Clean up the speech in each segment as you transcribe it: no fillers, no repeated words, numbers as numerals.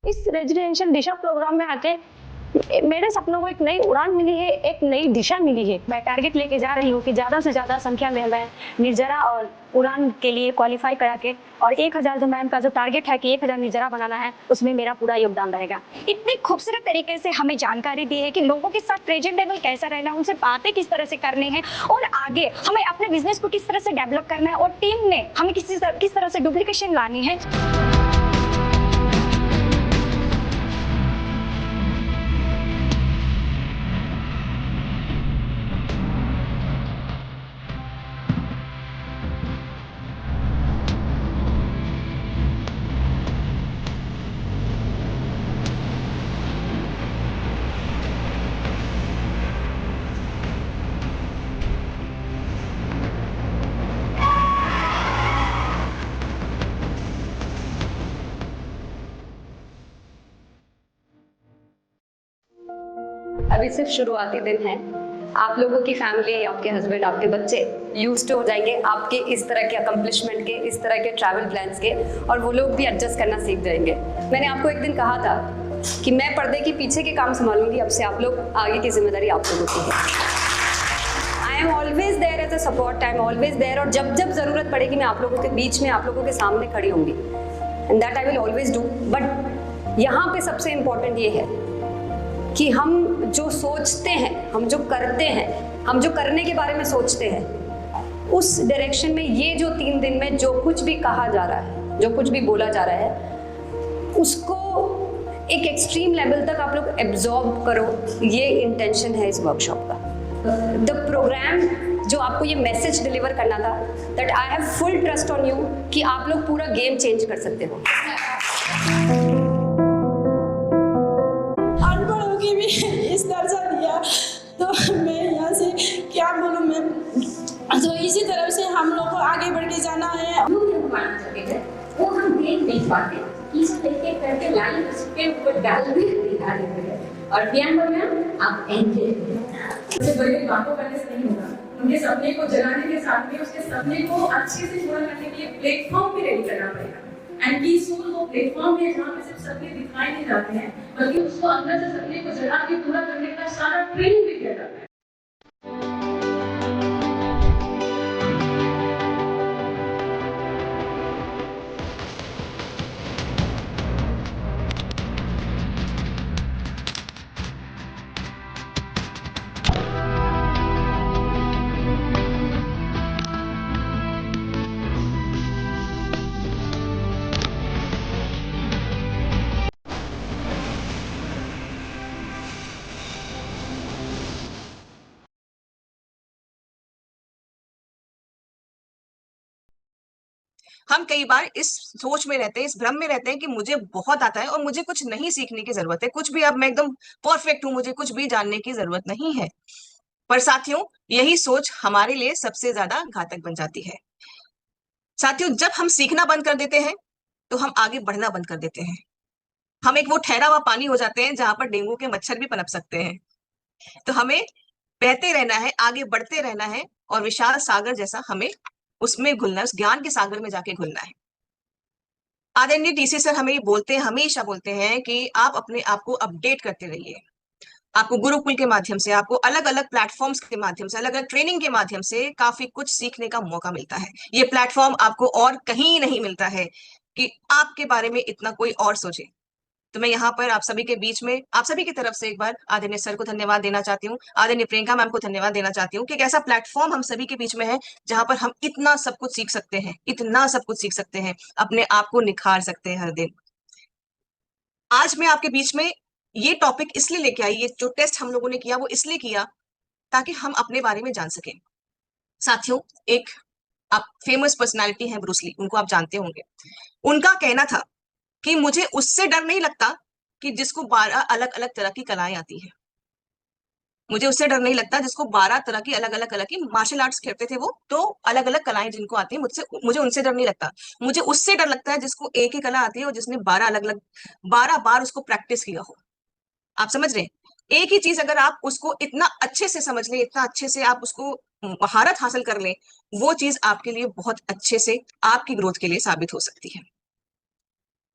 इस रेजिडेंशियल दिशा प्रोग्राम में आके मेरे सपनों को एक नई उड़ान मिली है, एक नई दिशा मिली है। मैं टारगेट लेके जा रही हूँ कि ज़्यादा से ज़्यादा संख्या में मैं निर्जरा और उड़ान के लिए क्वालिफाई करा के, और 1000 जो मैम का जो टारगेट है कि 1000 निर्जरा बनाना है, उसमें मेरा पूरा योगदान रहेगा। इतने खूबसूरत तरीके से हमें जानकारी दी है कि लोगों के साथ प्रेजेंटेबल कैसा रहना, उनसे बातें किस तरह से करनी है और आगे हमें अपने बिजनेस को किस तरह से डेवलप करना है और टीम में हमें किस तरह से डुप्लीकेशन लानी है। अभी सिर्फ शुरुआती दिन है। आप लोगों की फैमिली, आपके हस्बैंड, आपके बच्चे यूज्ड हो जाएंगे आपके इस तरह के अकम्पलिशमेंट के, इस तरह के ट्रैवल प्लान्स के, और वो लोग भी एडजस्ट करना सीख जाएंगे। मैंने आपको एक दिन कहा था कि मैं पर्दे के पीछे के काम संभालूंगी, अब से आप लोग आगे की जिम्मेदारी आप लोगों की है। I am always there as a support, I am always there, और जब जब जरूरत पड़ेगी मैं आप लोगों के बीच में, आप लोगों के सामने खड़ी होंगी, and that I will always do. But यहाँ पे सबसे इम्पोर्टेंट ये है कि हम जो सोचते हैं, हम जो करते हैं, हम जो करने के बारे में सोचते हैं, उस डायरेक्शन में ये जो 3 दिन में जो कुछ भी कहा जा रहा है, जो कुछ भी बोला जा रहा है, उसको एक एक्सट्रीम लेवल तक आप लोग एब्जॉर्ब करो। ये इंटेंशन है इस वर्कशॉप का। द प्रोग्राम जो आपको ये मैसेज डिलीवर करना था, that I have full trust on you कि आप लोग पूरा गेम चेंज कर सकते हो। इस दर्जा दिया तो मैं यहाँ से क्या बोलूँ मैं। तो इसी तरह से हम लोग को आगे बढ़ के जाना है। वो हम देख नहीं पाते, इसको एक करके लाइन उसके ऊपर डाल दिखा देते हैं। और प्रियंका आप एंजॉय उससे बड़ी बातों करने से नहीं होगा, उनके सपने को जगाने के साथ में उसके सपने को अच्छे से पूरा करने के लिए प्लेटफॉर्म भी रेडी करना पड़ेगा। एंड पीसफुल वो प्लेटफॉर्म है जहाँ पे सिर्फ सपने दिखाई नहीं जाते हैं, बल्कि उसको अंदर से सपने को जगा के पूरा करने का सारा ट्रेनिंग भी किया जाता है। हम कई बार इस सोच में रहते हैं, इस भ्रम में रहते हैं कि मुझे बहुत आता है और मुझे कुछ नहीं सीखने की जरूरत है, कुछ भी अब मैं एकदम परफेक्ट हूं, मुझे कुछ भी जानने की जरूरत नहीं है। पर साथियों, यही सोच हमारे लिए सबसे ज्यादा घातक बन जाती है। साथियों, जब हम सीखना बंद कर देते हैं तो हम आगे बढ़ना बंद कर देते हैं। हम एक वो ठहरा हुआ पानी हो जाते हैं जहां पर डेंगू के मच्छर भी पनप सकते हैं। तो हमें बहते रहना है, आगे बढ़ते रहना है, और विशाल सागर जैसा हमें उसमें घुलना, उस ज्ञान के सागर में जाके घुलना है। आदरणीय टीसी सर हमें बोलते हैं, हमेशा बोलते हैं कि आप अपने आप को अपडेट करते रहिए। आपको गुरुकुल के माध्यम से, आपको अलग अलग प्लेटफॉर्म्स के माध्यम से, अलग अलग ट्रेनिंग के माध्यम से काफी कुछ सीखने का मौका मिलता है। ये प्लेटफॉर्म आपको और कहीं नहीं मिलता है कि आपके बारे में इतना कोई और सोचे। तो मैं यहाँ पर आप सभी के बीच में, आप सभी की तरफ से एक बार आदरणीय सर को धन्यवाद देना चाहती हूँ, आदरणीय प्रियंका मैम को धन्यवाद देना चाहती हूँ कि एक ऐसा प्लेटफॉर्म हम सभी के बीच में है जहां पर हम इतना सब कुछ सीख सकते हैं, इतना सब कुछ सीख सकते हैं, अपने आप को निखार सकते हैं हर दिन। आज मैं आपके बीच में ये टॉपिक इसलिए लेके आई, ये जो टेस्ट हम लोगों ने किया वो इसलिए किया ताकि हम अपने बारे में जान सकें। साथियों, एक आप फेमस पर्सनालिटी है ब्रूस ली, उनको आप जानते होंगे। उनका कहना था कि मुझे उससे डर नहीं लगता कि जिसको 12 अलग अलग तरह की कलाएं आती है। मुझे उससे डर नहीं लगता जिसको 12 तरह की अलग अलग कला की, मार्शल आर्ट्स खेलते थे वो, तो अलग अलग कलाएं जिनको आती है, मुझे उनसे डर नहीं लगता। मुझे उससे डर लगता है जिसको एक ही कला आती है और जिसने 12 अलग अलग 12 बार उसको प्रैक्टिस किया हो। आप समझ रहे हैं? एक ही चीज अगर आप उसको इतना अच्छे से समझ लें, इतना अच्छे से आप उसको महारत हासिल कर लें, वो चीज आपके लिए बहुत अच्छे से आपकी ग्रोथ के लिए साबित हो सकती है।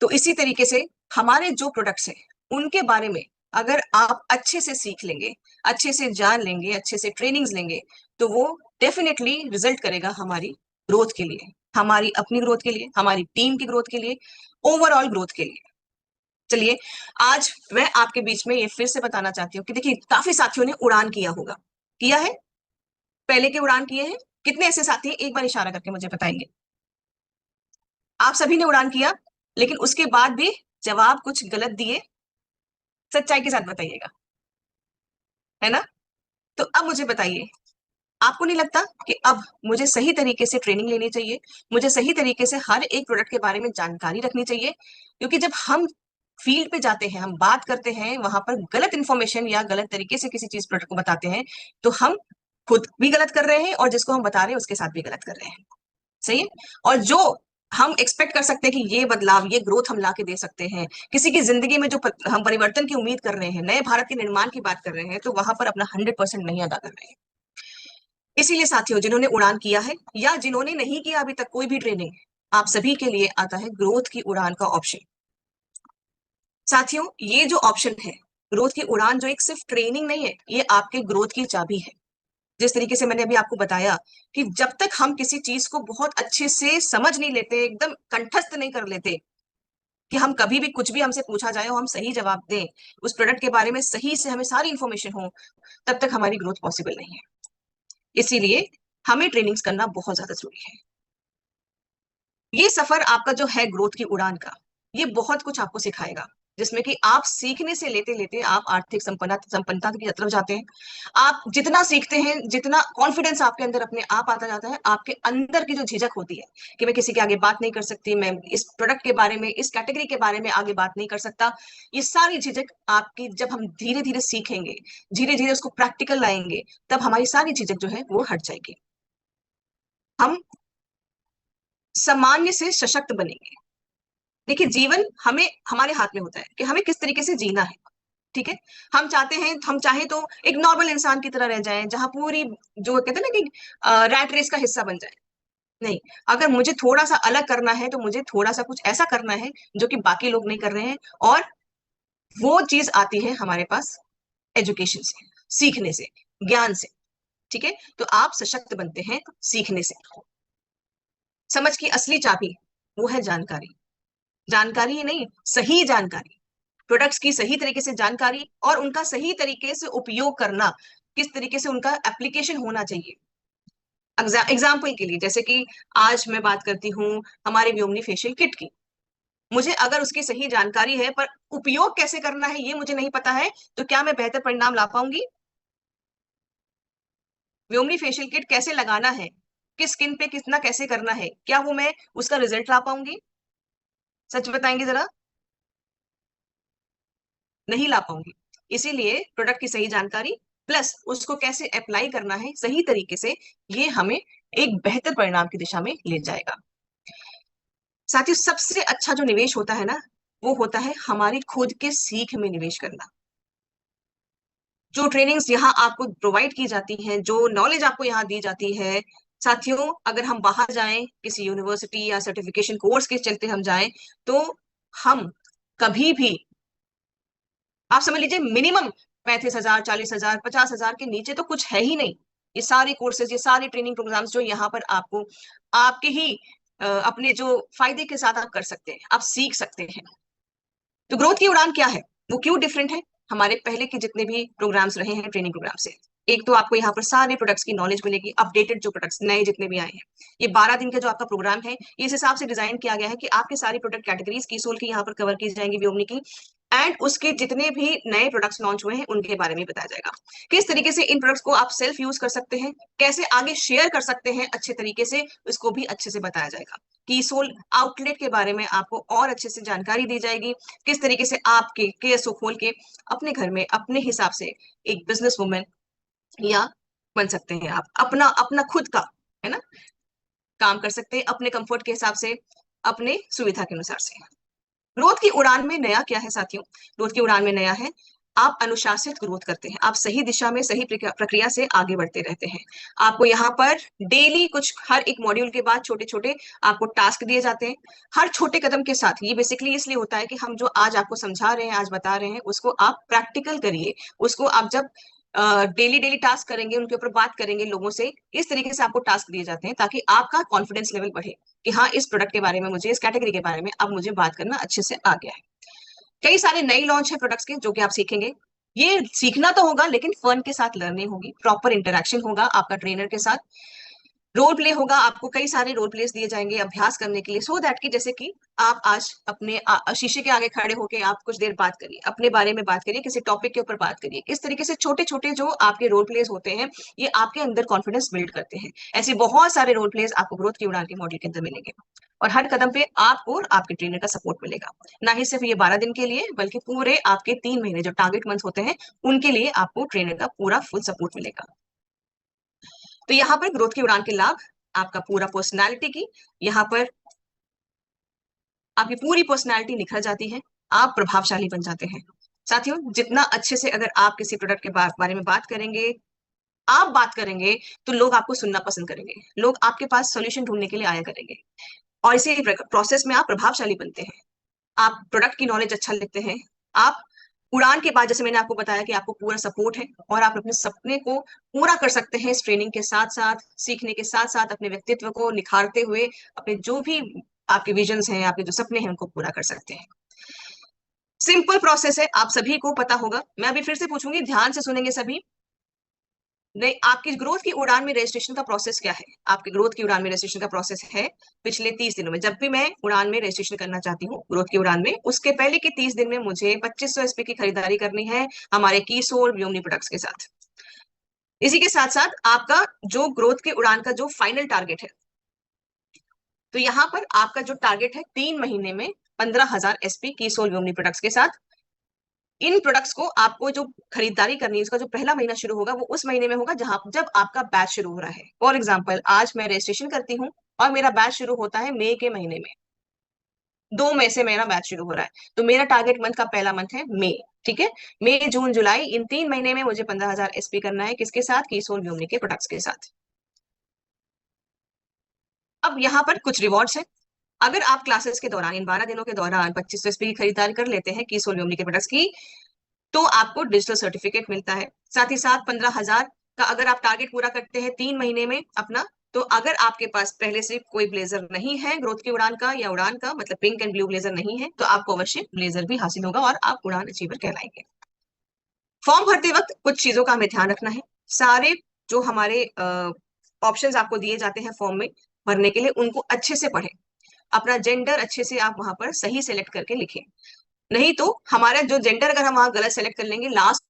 तो इसी तरीके से हमारे जो प्रोडक्ट्स हैं उनके बारे में अगर आप अच्छे से सीख लेंगे, अच्छे से जान लेंगे, अच्छे से ट्रेनिंग्स लेंगे, तो वो डेफिनेटली रिजल्ट करेगा हमारी ग्रोथ के लिए, हमारी अपनी ग्रोथ के लिए, हमारी टीम की ग्रोथ के लिए, ओवरऑल ग्रोथ के लिए। चलिए, आज मैं आपके बीच में ये फिर से बताना चाहती हूँ कि देखिए, काफी साथियों ने उड़ान किया होगा, किया है, पहले के उड़ान किए हैं। कितने ऐसे साथी हैं, एक बार इशारा करके मुझे बताएंगे। आप सभी ने उड़ान किया, लेकिन उसके बाद भी जवाब कुछ गलत दिए, सच्चाई के साथ बताइएगा, है ना? तो अब मुझे बताइए, आपको नहीं लगता कि अब मुझे सही तरीके से ट्रेनिंग लेनी चाहिए, मुझे सही तरीके से हर एक प्रोडक्ट के बारे में जानकारी रखनी चाहिए? क्योंकि जब हम फील्ड पे जाते हैं, हम बात करते हैं, वहां पर गलत इंफॉर्मेशन या गलत तरीके से किसी चीज प्रोडक्ट को बताते हैं, तो हम खुद भी गलत कर रहे हैं और जिसको हम बता रहे हैं उसके साथ भी गलत कर रहे हैं। सही है? और जो हम एक्सपेक्ट कर सकते हैं कि ये बदलाव, ये ग्रोथ हम ला के दे सकते हैं, किसी की जिंदगी में जो हम परिवर्तन की उम्मीद कर रहे हैं, नए भारत के निर्माण की बात कर रहे हैं, तो वहां पर अपना 100% नहीं अदा कर रहे हैं। इसीलिए साथियों, जिन्होंने उड़ान किया है या जिन्होंने नहीं किया अभी तक कोई भी ट्रेनिंग, आप सभी के लिए आता है ग्रोथ की उड़ान का ऑप्शन। साथियों, ये जो ऑप्शन है ग्रोथ की उड़ान, जो एक सिर्फ ट्रेनिंग नहीं है, ये आपके ग्रोथ की चाबी है। जिस तरीके से मैंने अभी आपको बताया कि जब तक हम किसी चीज को बहुत अच्छे से समझ नहीं लेते, एकदम कंठस्थ नहीं कर लेते, कि हम कभी भी कुछ भी हमसे पूछा जाए और हम सही जवाब दें, उस प्रोडक्ट के बारे में सही से हमें सारी इंफॉर्मेशन हो, तब तक हमारी ग्रोथ पॉसिबल नहीं है। इसीलिए हमें ट्रेनिंग्स करना बहुत ज्यादा जरूरी है। ये सफर आपका जो है ग्रोथ की उड़ान का, ये बहुत कुछ आपको सिखाएगा, जिसमें कि आप सीखने से लेते लेते आप आर्थिक संपन्नता की तरफ जाते हैं। आप जितना सीखते हैं, जितना कॉन्फिडेंस आपके अंदर अपने आप आता जाता है, आपके अंदर की जो झिझक होती है कि मैं किसी के आगे बात नहीं कर सकती, मैं इस प्रोडक्ट के बारे में, इस कैटेगरी के बारे में आगे बात नहीं कर सकता, ये सारी झिझक आपकी, जब हम धीरे धीरे सीखेंगे, धीरे धीरे उसको प्रैक्टिकल लाएंगे, तब हमारी सारी झिझक जो है वो हट जाएगी। हम सामान्य से सशक्त बनेंगे। देखिए, जीवन हमें, हमारे हाथ में होता है कि हमें किस तरीके से जीना है। ठीक है? हम चाहते हैं, हम चाहे तो एक नॉर्मल इंसान की तरह रह जाएं, जहां पूरी, जो कहते हैं ना कि रैट रेस का हिस्सा बन जाए। नहीं, अगर मुझे थोड़ा सा अलग करना है, तो मुझे थोड़ा सा कुछ ऐसा करना है जो कि बाकी लोग नहीं कर रहे हैं, और वो चीज आती है हमारे पास एजुकेशन से, सीखने से, ज्ञान से। ठीक है? तो आप सशक्त बनते हैं सीखने से। समझ की असली चाबी वो है जानकारी। जानकारी ही नहीं, सही जानकारी, प्रोडक्ट्स की सही तरीके से जानकारी और उनका सही तरीके से उपयोग करना, किस तरीके से उनका एप्लीकेशन होना चाहिए। एग्जाम्पल के लिए, जैसे कि आज मैं बात करती हूँ हमारे व्योमनी फेशियल किट की, मुझे अगर उसकी सही जानकारी है पर उपयोग कैसे करना है ये मुझे नहीं पता है, तो क्या मैं बेहतर परिणाम ला पाऊंगी? व्योमनी फेशियल किट कैसे लगाना है, किस स्किन पे कितना कैसे करना है, क्या वो मैं उसका रिजल्ट ला पाऊंगी? सच बताएंगे जरा? नहीं ला पाऊंगी। इसीलिए प्रोडक्ट की सही जानकारी प्लस उसको कैसे अप्लाई करना है सही तरीके से, ये हमें एक बेहतर परिणाम की दिशा में ले जाएगा। साथियों, सबसे अच्छा जो निवेश होता है ना, वो होता है हमारी खुद के सीख में निवेश करना। जो ट्रेनिंग्स यहाँ आपको प्रोवाइड की जाती हैं, जो नॉलेज आपको यहाँ दी जाती है, साथियों, अगर हम बाहर जाएं, किसी यूनिवर्सिटी या सर्टिफिकेशन कोर्स के चलते हम जाएं, तो हम कभी भी, आप समझ लीजिए, मिनिमम 35,000, 40,000, 50,000 के नीचे तो कुछ है ही नहीं। ये सारे कोर्सेज, ये सारे ट्रेनिंग प्रोग्राम्स जो यहाँ पर आपको आपके ही अपने जो फायदे के साथ आप कर सकते हैं, आप सीख सकते हैं। तो ग्रोथ की उड़ान क्या है, वो क्यों डिफरेंट है हमारे पहले के जितने भी प्रोग्राम्स रहे हैं ट्रेनिंग प्रोग्राम से? एक तो आपको यहाँ पर सारे प्रोडक्ट्स की नॉलेज मिलेगी, अपडेटेड जो प्रोडक्ट्स नए जितने भी आए हैं। ये 12 दिन का जो आपका प्रोग्राम है, ये इस हिसाब से डिजाइन किया गया है कि आपके सारी प्रोडक्ट कैटेगरीज की सोल की यहाँ पर कवर की जाएंगी, व्योमनी की, एंड उसके जितने भी नए प्रोडक्ट्स लॉन्च हुए हैं उनके बारे में बताया जाएगा। किस तरीके से इन प्रोडक्ट्स को आप सेल्फ यूज कर सकते हैं, कैसे आगे शेयर कर सकते हैं अच्छे तरीके से, इसको भी अच्छे से बताया जाएगा। की सोल आउटलेट के बारे में आपको और अच्छे से जानकारी दी जाएगी, किस तरीके से आपके केएसओ खोल के अपने घर में अपने हिसाब से एक बिजनेस वुमेन या बन सकते हैं आप, अपना अपना खुद का, है ना, काम कर सकते हैं अपने कंफर्ट के हिसाब से, अपने सुविधा के अनुसार से। ग्रोथ की उड़ान में नया क्या है साथियों? ग्रोथ की उड़ान में नया है आप अनुशासित ग्रोथ करते हैं, आप सही दिशा में सही प्रक्रिया से आगे बढ़ते रहते हैं। आपको यहाँ पर डेली कुछ हर एक मॉड्यूल के बाद छोटे छोटे आपको टास्क दिए जाते हैं, हर छोटे कदम के साथ। ये बेसिकली इसलिए होता है कि हम जो आज आपको समझा रहे हैं, आज बता रहे हैं, उसको आप प्रैक्टिकल करिए। उसको आप जब डेली डेली टास्क करेंगे, उनके ऊपर बात करेंगे लोगों से, इस तरीके से आपको टास्क दिए जाते हैं ताकि आपका कॉन्फिडेंस लेवल बढ़े कि हाँ, इस प्रोडक्ट के बारे में मुझे, इस कैटेगरी के बारे में अब मुझे बात करना अच्छे से आ गया है। कई सारे नए लॉन्च है प्रोडक्ट्स के जो कि आप सीखेंगे। ये सीखना तो होगा लेकिन फन के साथ लर्निंग होगी, प्रॉपर इंटरेक्शन होगा आपका ट्रेनर के साथ, रोल प्ले होगा। आपको कई सारे रोल प्लेस दिए जाएंगे अभ्यास करने के लिए, सो दैट कि जैसे कि आप आज अपने शीशे के आगे खड़े होकर आप कुछ देर बात करिए, अपने बारे में बात करिए, किसी टॉपिक के ऊपर बात करिए। इस तरीके से छोटे छोटे जो आपके रोल प्लेस होते हैं, ये आपके अंदर कॉन्फिडेंस बिल्ड करते हैं। ऐसे बहुत सारे रोल प्लेस आपको ग्रोथ की उड़ान के मॉडल के अंदर मिलेंगे और हर कदम पे आपको और आपके ट्रेनर का सपोर्ट मिलेगा। ना ही सिर्फ ये 12 दिन के लिए, बल्कि पूरे आपके 3 महीने जो टारगेट मंथ्स होते हैं, उनके लिए आपको ट्रेनर का पूरा फुल सपोर्ट मिलेगा। तो यहाँ पर ग्रोथ की उड़ान के लाभ, आपका पूरा पर्सनालिटी की, यहाँ पर आपकी पूरी पर्सनालिटी निखर जाती है, आप प्रभावशाली बन जाते हैं। साथियों, जितना अच्छे से अगर आप किसी प्रोडक्ट के बारे में बात करेंगे, आप बात करेंगे, तो लोग आपको सुनना पसंद करेंगे, लोग आपके पास सोल्यूशन ढूंढने के लिए आया करेंगे और इसी प्रोसेस में आप प्रभावशाली बनते हैं। आप प्रोडक्ट की नॉलेज अच्छा लेते हैं। आप उड़ान के बाद, जैसे मैंने आपको बताया कि आपको पूरा सपोर्ट है और आप अपने सपने को पूरा कर सकते हैं इस ट्रेनिंग के साथ साथ, सीखने के साथ साथ, अपने व्यक्तित्व को निखारते हुए अपने जो भी आपके विजन्स हैं, आपके जो सपने हैं, उनको पूरा कर सकते हैं। सिंपल प्रोसेस है, आप सभी को पता होगा। मैं अभी फिर से पूछूंगी, ध्यान से सुनेंगे सभी। नहीं, आपकी ग्रोथ की उड़ान में रजिस्ट्रेशन का प्रोसेस क्या है? आपकी ग्रोथ की उड़ान में रजिस्ट्रेशन का प्रोसेस है, पिछले 30 दिनों में जब भी मैं उड़ान में रजिस्ट्रेशन करना चाहती हूँ ग्रोथ की उड़ान में, उसके पहले के 30 दिन में मुझे 2500 एसपी की खरीदारी करनी है हमारे कीसोल व्योमनी प्रोडक्ट्स के साथ। इसी के साथ साथ आपका जो ग्रोथ की उड़ान का जो फाइनल टारगेट है, तो यहाँ पर आपका जो टारगेट है 3 महीने में 15,000 एसपी कीसोल व्योमनी प्रोडक्ट्स के साथ। इन प्रोडक्ट्स को आपको जो खरीदारी करनी है, उसका जो पहला महीना शुरू होगा वो उस महीने में होगा जब आपका बैच शुरू हो रहा है। फॉर एग्जाम्पल, आज मैं रजिस्ट्रेशन करती हूँ और मेरा बैच शुरू होता है मई के महीने में, 2 मई से मेरा बैच शुरू हो रहा है, तो मेरा टारगेट मंथ का पहला मंथ है मई। ठीक है, मई, जून, जुलाई, इन 3 महीने में मुझे 15,000 एसपी करना है। किसके साथ? कीसोल व्योमनी के प्रोडक्ट्स के साथ। अब यहाँ पर कुछ रिवॉर्ड्स हैं। अगर आप क्लासेस के दौरान, इन 12 दिनों के दौरान 2500 एसपी की खरीदारी कर लेते हैं कीसोल व्योमनी के प्रोडक्ट्स की, तो आपको डिजिटल सर्टिफिकेट मिलता है। साथ ही साथ 15,000 का अगर आप टारगेट पूरा करते हैं 3 महीने में अपना, तो अगर आपके पास पहले से कोई ब्लेजर नहीं है ग्रोथ की उड़ान का, या उड़ान का मतलब पिंक एंड ब्लू ब्लेजर नहीं है, तो आपको अवश्य ब्लेजर भी हासिल होगा और आप उड़ान अचीवर कहलाएंगे। फॉर्म भरते वक्त कुछ चीजों का हमें ध्यान रखना है। सारे जो हमारे ऑप्शंस आपको दिए जाते हैं फॉर्म में भरने के लिए, उनको अच्छे से पढ़ें। अपना जेंडर अच्छे से आप वहां पर सही सेलेक्ट करके लिखें, नहीं तो हमारा जो जेंडर अगर हम वहां गलत सेलेक्ट कर लेंगे, लास्ट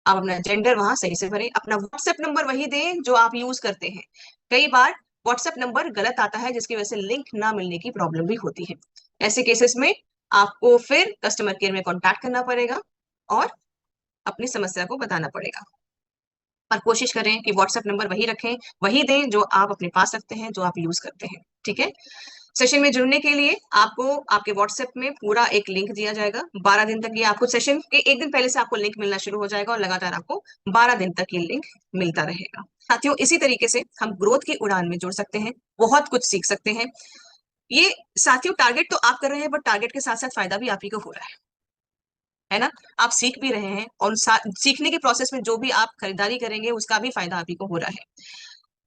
आप अपना जेंडर वहां सही से भरें। अपना व्हाट्सएप नंबर वही दें जो आप यूज करते हैं। कई बार व्हाट्सएप नंबर गलत आता है जिसकी वजह से लिंक ना मिलने की प्रॉब्लम भी होती है। ऐसे केसेस में आपको फिर कस्टमर केयर में कॉन्टैक्ट करना पड़ेगा और अपनी समस्या को बताना पड़ेगा। और कोशिश करें कि व्हाट्सएप नंबर वही रखें, वही दें जो आप अपने पास रखते हैं, जो आप यूज करते हैं। ठीक है, सेशन में जुड़ने के लिए आपको आपके व्हाट्सएप में पूरा एक लिंक दिया जाएगा। 12 दिन तक ये आपको, सेशन के 1 दिन पहले से आपको लिंक मिलना शुरू हो जाएगा और लगातार आपको 12 दिन तक ये लिंक मिलता रहेगा। साथियों, इसी तरीके से हम ग्रोथ की उड़ान में जुड़ सकते हैं, बहुत कुछ सीख सकते हैं। ये साथियों, टारगेट तो आप कर रहे हैं, बट टारगेट के साथ साथ फायदा भी आप ही को हो रहा है ना। आप सीख भी रहे हैं और सीखने के प्रोसेस में जो भी आप खरीदारी करेंगे उसका भी फायदा आप ही को हो रहा है।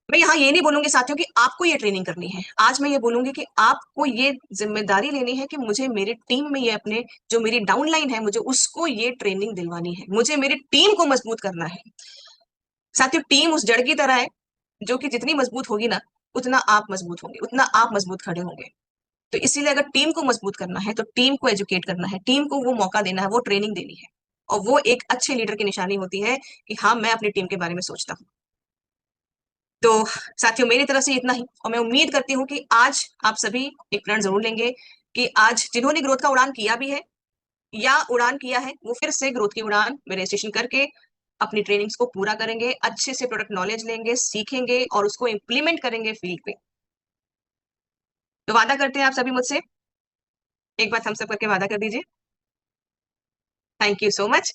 मैं यहाँ ये नहीं बोलूंगी साथियों कि आपको ये ट्रेनिंग करनी है, आज मैं ये बोलूंगी कि आपको ये जिम्मेदारी लेनी है कि मुझे मेरी टीम में, ये अपने जो मेरी डाउनलाइन है, मुझे उसको ये ट्रेनिंग दिलवानी है, मुझे मेरी टीम को मजबूत करना है। साथियों, टीम उस जड़ की तरह है जो कि जितनी मजबूत होगी ना, उतना आप मजबूत होंगे, उतना आप मजबूत खड़े होंगे। तो इसीलिए अगर टीम को मजबूत करना है तो टीम को एजुकेट करना है, टीम को वो मौका देना है, वो ट्रेनिंग देनी है। और वो एक अच्छे लीडर की निशानी होती है कि हाँ, मैं अपनी टीम के बारे में सोचता हूँ। तो साथियों, मेरी तरफ से इतना ही, और मैं उम्मीद करती हूँ कि आज आप सभी एक प्रण जरूर लेंगे कि आज जिन्होंने ग्रोथ का उड़ान किया भी है या उड़ान किया है, वो फिर से ग्रोथ की उड़ान में रजिस्ट्रेशन करके अपनी ट्रेनिंग्स को पूरा करेंगे, अच्छे से प्रोडक्ट नॉलेज लेंगे, सीखेंगे और उसको इम्प्लीमेंट करेंगे फील्ड पे। तो वादा करते हैं आप सभी मुझसे, एक बार थम्स अप करके वादा कर दीजिए। Thank you so much.